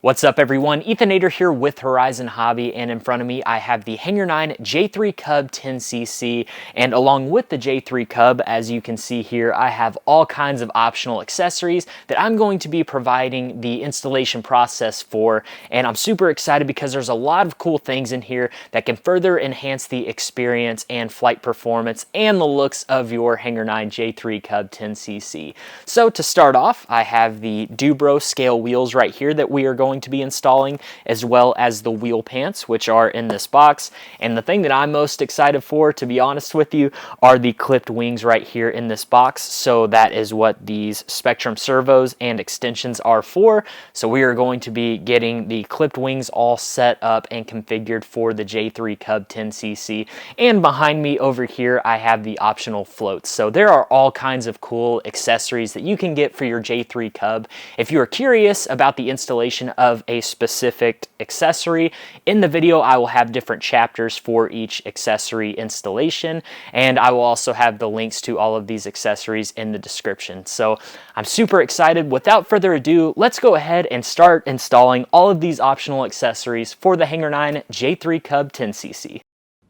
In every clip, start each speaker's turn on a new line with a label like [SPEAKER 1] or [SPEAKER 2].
[SPEAKER 1] What's up everyone, Ethan Ater here with Horizon Hobby, and in front of me I have the Hangar J-3 Cub 10cc, and along with the J3 Cub, as you can see here, I have all kinds of optional accessories that I'm going to be providing the installation process for, and I'm super excited because there's a lot of cool things in here that can further enhance the experience and flight performance and the looks of your Hangar J3 Cub 10cc. So to start off, I have the Du-Bro scale wheels right here that we are going to be installing, as well as the wheel pants, which are in this box. And the thing that I'm most excited for, to be honest with you, are the clipped wings right here in this box. So that is what these Spectrum servos and extensions are for. So we are going to be getting the clipped wings all set up and configured for the J3 Cub 10cc. And behind me over here, I have the optional floats. So there are all kinds of cool accessories that you can get for your J3 Cub. If you are curious about the installation of a specific accessory, in the video I will have different chapters for each accessory installation, and I will also have the links to all of these accessories in the description. So I'm super excited. Without further ado, let's go ahead and start installing all of these optional accessories for the Hangar J3 Cub 10cc.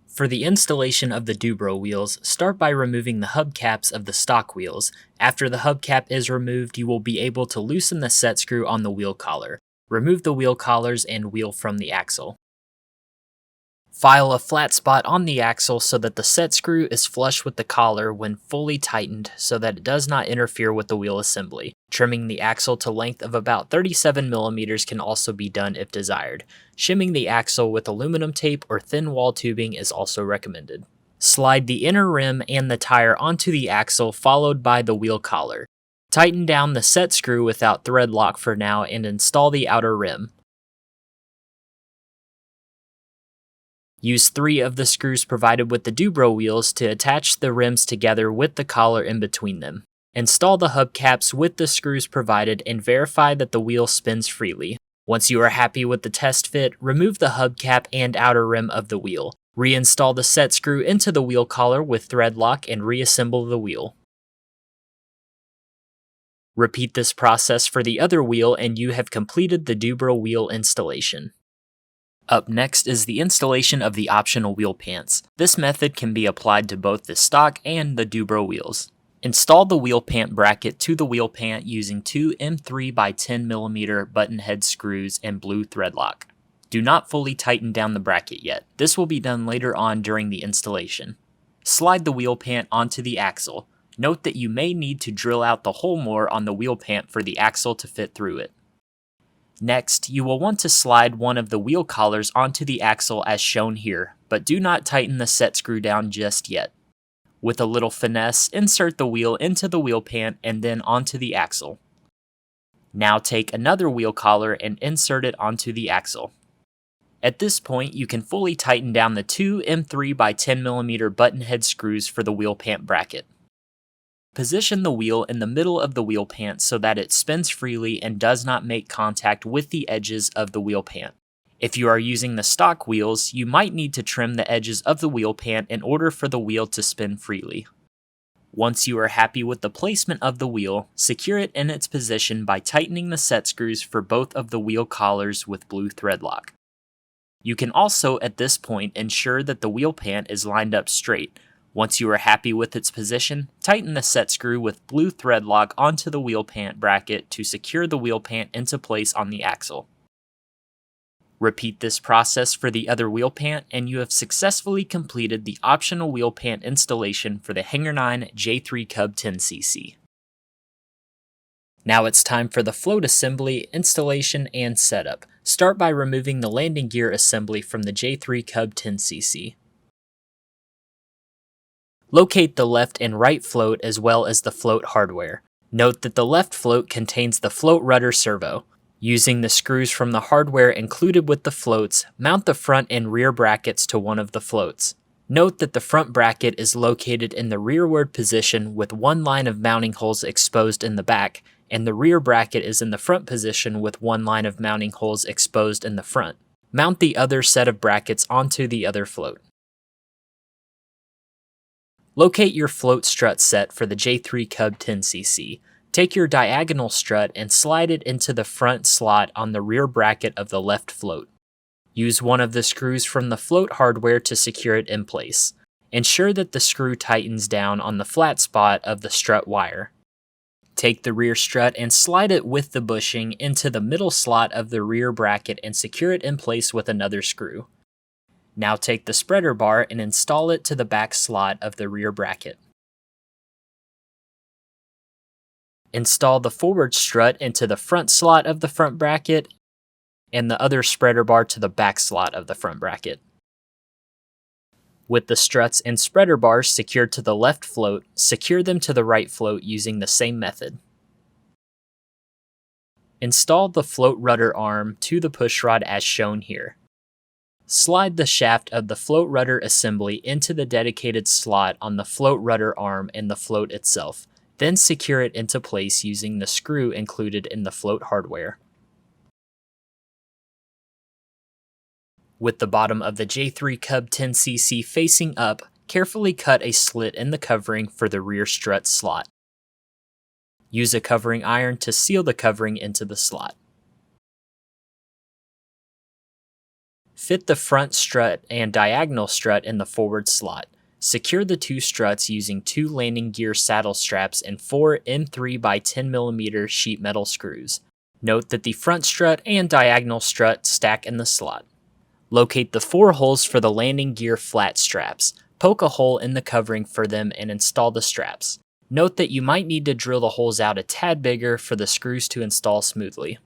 [SPEAKER 1] For the installation of the Du-Bro wheels, start by removing the hubcaps of the stock wheels. After the hubcap is removed, you will be able to loosen the set screw on the wheel collar. Remove the wheel collars and wheel from the axle. File a flat spot on the axle so that the set screw is flush with the collar when fully tightened so that it does not interfere with the wheel assembly. Trimming the axle to length of about 37 millimeters can also be done if desired. Shimming the axle with aluminum tape or thin wall tubing is also recommended. Slide the inner rim and the tire onto the axle, followed by the wheel collar. Tighten down the set screw without thread lock for now and install the outer rim. Use 3 of the screws provided with the Du-Bro wheels to attach the rims together with the collar in between them. Install the hubcaps with the screws provided and verify that the wheel spins freely. Once you are happy with the test fit, remove the hubcap and outer rim of the wheel. Reinstall the set screw into the wheel collar with thread lock and reassemble the wheel. Repeat this process for the other wheel and you have completed the Du-Bro wheel installation. Up next is the installation of the optional wheel pants. This method can be applied to both the stock and the Du-Bro wheels. Install the wheel pant bracket to the wheel pant using 2 M3 by 10mm button head screws and blue thread lock. Do not fully tighten down the bracket yet. This will be done later on during the installation. Slide the wheel pant onto the axle. Note that you may need to drill out the hole more on the wheel pant for the axle to fit through it. Next, you will want to slide one of the wheel collars onto the axle as shown here, but do not tighten the set screw down just yet. With a little finesse, insert the wheel into the wheel pant and then onto the axle. Now take another wheel collar and insert it onto the axle. At this point, you can fully tighten down the 2 M3 by 10mm button head screws for the wheel pant bracket. Position the wheel in the middle of the wheel pant so that it spins freely and does not make contact with the edges of the wheel pant. If you are using the stock wheels, you might need to trim the edges of the wheel pant in order for the wheel to spin freely. Once you are happy with the placement of the wheel, secure it in its position by tightening the set screws for both of the wheel collars with blue thread lock. You can also, at this point, ensure that the wheel pant is lined up straight. Once you are happy with its position, tighten the set screw with blue thread lock onto the wheel pant bracket to secure the wheel pant into place on the axle. Repeat this process for the other wheel pant and you have successfully completed the optional wheel pant installation for the Hangar J3 Cub 10cc. Now it's time for the float assembly, installation, and setup. Start by removing the landing gear assembly from the J3 Cub 10cc. Locate the left and right float as well as the float hardware. Note that the left float contains the float rudder servo. Using the screws from the hardware included with the floats, mount the front and rear brackets to one of the floats. Note that the front bracket is located in the rearward position with one line of mounting holes exposed in the back, and the rear bracket is in the front position with one line of mounting holes exposed in the front. Mount the other set of brackets onto the other float. Locate your float strut set for the J3 Cub 10cc. Take your diagonal strut and slide it into the front slot on the rear bracket of the left float. Use one of the screws from the float hardware to secure it in place. Ensure that the screw tightens down on the flat spot of the strut wire. Take the rear strut and slide it with the bushing into the middle slot of the rear bracket and secure it in place with another screw. Now take the spreader bar and install it to the back slot of the rear bracket. Install the forward strut into the front slot of the front bracket and the other spreader bar to the back slot of the front bracket. With the struts and spreader bars secured to the left float, secure them to the right float using the same method. Install the float rudder arm to the pushrod as shown here. Slide the shaft of the float rudder assembly into the dedicated slot on the float rudder arm and the float itself, then secure it into place using the screw included in the float hardware. With the bottom of the J3 Cub 10cc facing up, carefully cut a slit in the covering for the rear strut slot. Use a covering iron to seal the covering into the slot. Fit the front strut and diagonal strut in the forward slot. Secure the two struts using 2 landing gear saddle straps and 4 M3 by 10mm sheet metal screws. Note that the front strut and diagonal strut stack in the slot. Locate the 4 holes for the landing gear flat straps. Poke a hole in the covering for them and install the straps. Note that you might need to drill the holes out a tad bigger for the screws to install smoothly.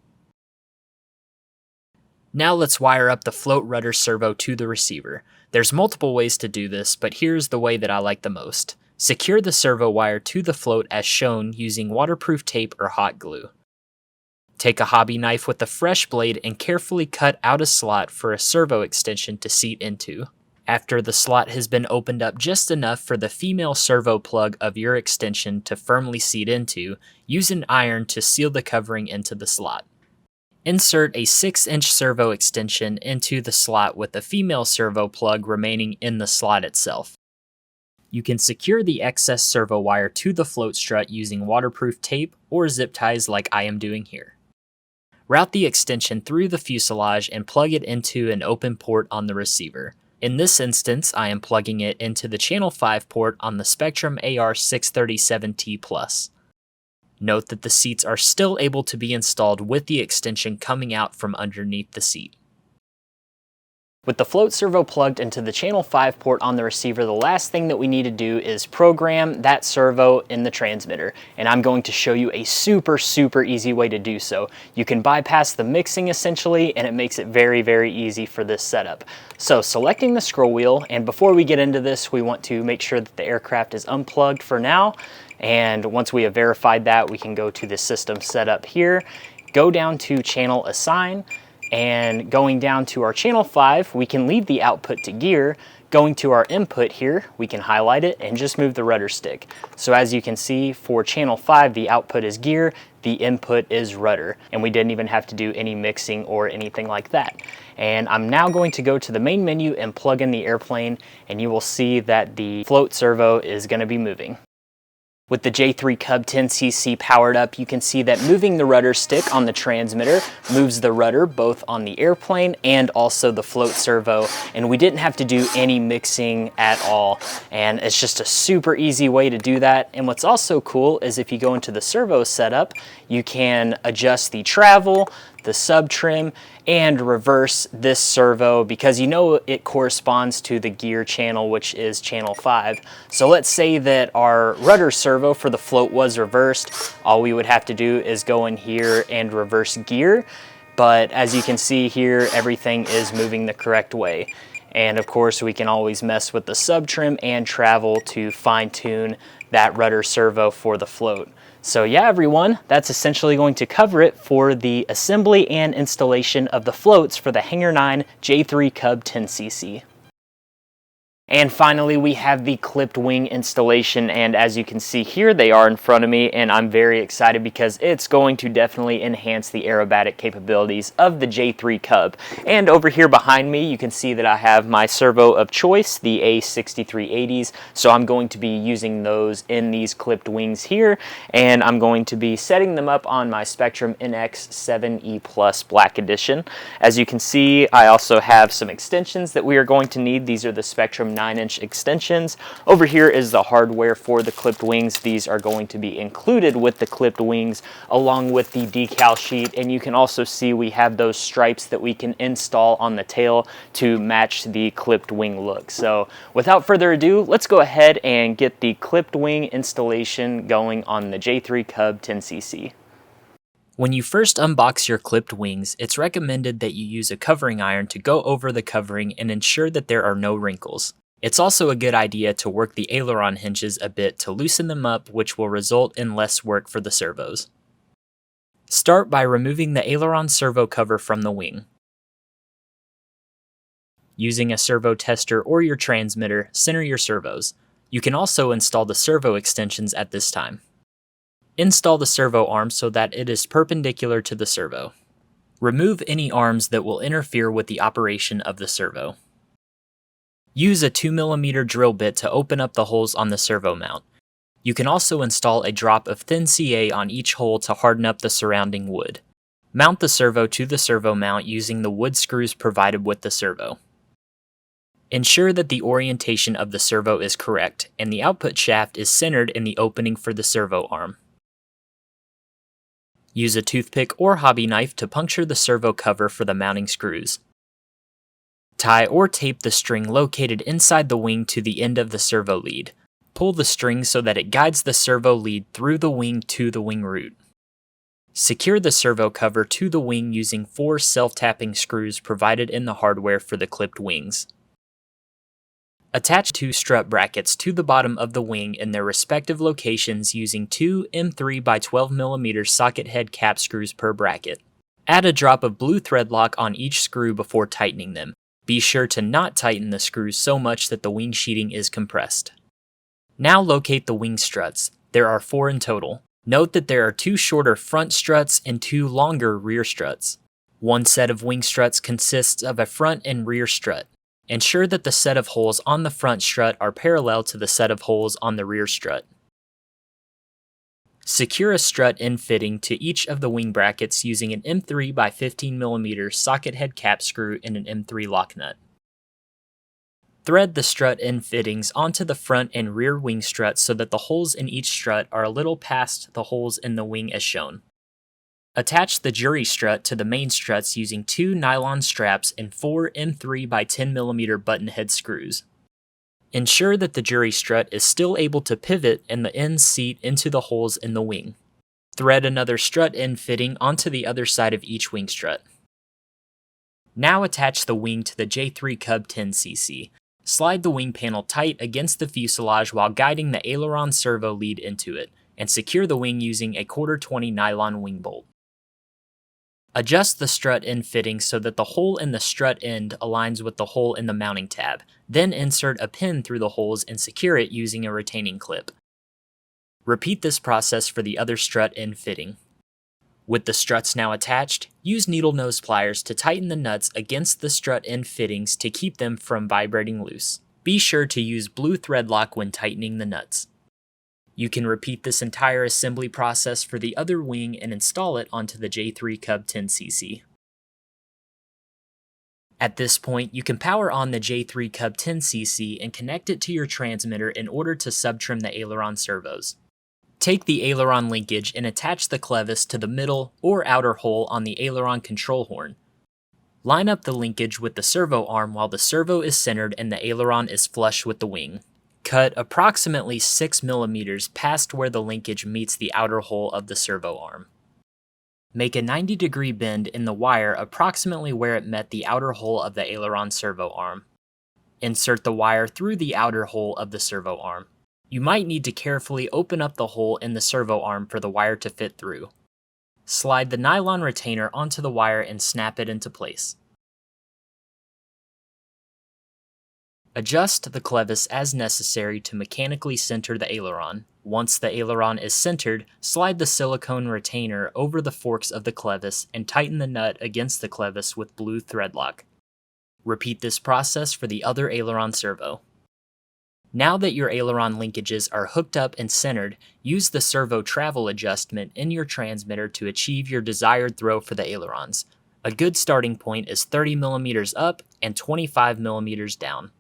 [SPEAKER 1] Now let's wire up the float rudder servo to the receiver. There's multiple ways to do this, but here's the way that I like the most. Secure the servo wire to the float as shown using waterproof tape or hot glue. Take a hobby knife with a fresh blade and carefully cut out a slot for a servo extension to seat into. After the slot has been opened up just enough for the female servo plug of your extension to firmly seat into, use an iron to seal the covering into the slot. Insert a 6-inch servo extension into the slot with the female servo plug remaining in the slot itself. You can secure the excess servo wire to the float strut using waterproof tape or zip ties like I am doing here. Route the extension through the fuselage and plug it into an open port on the receiver. In this instance, I am plugging it into the channel 5 port on the Spectrum AR637T+. Note that the seats are still able to be installed with the extension coming out from underneath the seat. With the float servo plugged into the channel 5 port on the receiver, the last thing that we need to do is program that servo in the transmitter. And I'm going to show you a super easy way to do so. You can bypass the mixing essentially, and it makes it very easy for this setup. So selecting the scroll wheel, and before we get into this, we want to make sure that the aircraft is unplugged for now. And once we have verified that, we can go to the system setup here, go down to channel assign, and going down to our channel 5, we can leave the output to gear. Going to our input here, we can highlight it and just move the rudder stick. So as you can see, for channel 5, the output is gear, the input is rudder, and we didn't even have to do any mixing or anything like that. And I'm now going to go to the main menu and plug in the airplane, and you will see that the float servo is going to be moving. With the J3 Cub 10cc powered up, you can see that moving the rudder stick on the transmitter moves the rudder both on the airplane and also the float servo, and we didn't have to do any mixing at all. And it's just a super easy way to do that. And what's also cool is if you go into the servo setup, you can adjust the travel, the sub trim, and reverse this servo because you know it corresponds to the gear channel, which is channel 5. So let's say that our rudder servo for the float was reversed. All we would have to do is go in here and reverse gear. But as you can see here, everything is moving the correct way. And of course, we can always mess with the sub trim and travel to fine tune that rudder servo for the float. So yeah, everyone, that's essentially going to cover it for the assembly and installation of the floats for the Hangar 9 J3 Cub 10cc. And finally, we have the clipped wing installation, and as you can see here, they are in front of me, and I'm very excited because it's going to definitely enhance the aerobatic capabilities of the J3 Cub. And over here behind me, you can see that I have my servo of choice, the A6380s, so I'm going to be using those in these clipped wings here, and I'm going to be setting them up on my Spectrum NX7E Plus Black Edition. As you can see, I also have some extensions that we are going to need. These are the Spectrum 9-inch extensions. Over here is the hardware for the clipped wings. These are going to be included with the clipped wings along with the decal sheet, and you can also see we have those stripes that we can install on the tail to match the clipped wing look. So without further ado, let's go ahead and get the clipped wing installation going on the J3 Cub 10cc. When you first unbox your clipped wings, it's recommended that you use a covering iron to go over the covering and ensure that there are no wrinkles. It's also a good idea to work the aileron hinges a bit to loosen them up, which will result in less work for the servos. Start by removing the aileron servo cover from the wing. Using a servo tester or your transmitter, center your servos. You can also install the servo extensions at this time. Install the servo arm so that it is perpendicular to the servo. Remove any arms that will interfere with the operation of the servo. Use a 2mm drill bit to open up the holes on the servo mount. You can also install a drop of thin CA on each hole to harden up the surrounding wood. Mount the servo to the servo mount using the wood screws provided with the servo. Ensure that the orientation of the servo is correct and the output shaft is centered in the opening for the servo arm. Use a toothpick or hobby knife to puncture the servo cover for the mounting screws. Tie or tape the string located inside the wing to the end of the servo lead. Pull the string so that it guides the servo lead through the wing to the wing root. Secure the servo cover to the wing using 4 self-tapping screws provided in the hardware for the clipped wings. Attach 2 strut brackets to the bottom of the wing in their respective locations using 2 M3 by 12mm socket head cap screws per bracket. Add a drop of blue thread lock on each screw before tightening them. Be sure to not tighten the screws so much that the wing sheeting is compressed. Now locate the wing struts. There are 4 in total. Note that there are 2 shorter front struts and 2 longer rear struts. One set of wing struts consists of a front and rear strut. Ensure that the set of holes on the front strut are parallel to the set of holes on the rear strut. Secure a strut end fitting to each of the wing brackets using an M3 by 15mm socket head cap screw and an M3 lock nut. Thread the strut end fittings onto the front and rear wing struts so that the holes in each strut are a little past the holes in the wing as shown. Attach the jury strut to the main struts using 2 nylon straps and 4 M3 by 10mm button head screws. Ensure that the jury strut is still able to pivot and the ends seat into the holes in the wing. Thread another strut end fitting onto the other side of each wing strut. Now attach the wing to the J3 Cub 10cc. Slide the wing panel tight against the fuselage while guiding the aileron servo lead into it, and secure the wing using a 1/4-20 nylon wing bolt. Adjust the strut end fitting so that the hole in the strut end aligns with the hole in the mounting tab. Then insert a pin through the holes and secure it using a retaining clip. Repeat this process for the other strut end fitting. With the struts now attached, use needle nose pliers to tighten the nuts against the strut end fittings to keep them from vibrating loose. Be sure to use blue thread lock when tightening the nuts. You can repeat this entire assembly process for the other wing and install it onto the J3 Cub 10cc. At this point, you can power on the J3 Cub 10cc and connect it to your transmitter in order to subtrim the aileron servos. Take the aileron linkage and attach the clevis to the middle or outer hole on the aileron control horn. Line up the linkage with the servo arm while the servo is centered and the aileron is flush with the wing. Cut approximately 6mm past where the linkage meets the outer hole of the servo arm. Make a 90-degree bend in the wire approximately where it met the outer hole of the aileron servo arm. Insert the wire through the outer hole of the servo arm. You might need to carefully open up the hole in the servo arm for the wire to fit through. Slide the nylon retainer onto the wire and snap it into place. Adjust the clevis as necessary to mechanically center the aileron. Once the aileron is centered, slide the silicone retainer over the forks of the clevis and tighten the nut against the clevis with blue thread lock. Repeat this process for the other aileron servo. Now that your aileron linkages are hooked up and centered, use the servo travel adjustment in your transmitter to achieve your desired throw for the ailerons. A good starting point is 30 millimeters up and 25 millimeters down.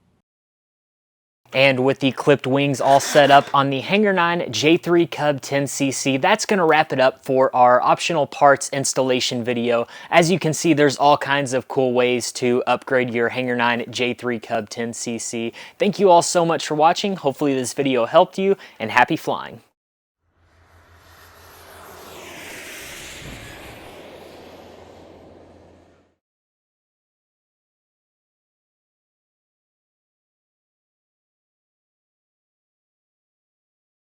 [SPEAKER 1] And with the clipped wings all set up on the Hangar 9 J3 Cub 10cc, that's going to wrap it up for our optional parts installation video. As you can see, there's all kinds of cool ways to upgrade your Hangar 9 J3 Cub 10cc. Thank you all so much for watching. Hopefully this video helped you, and happy flying.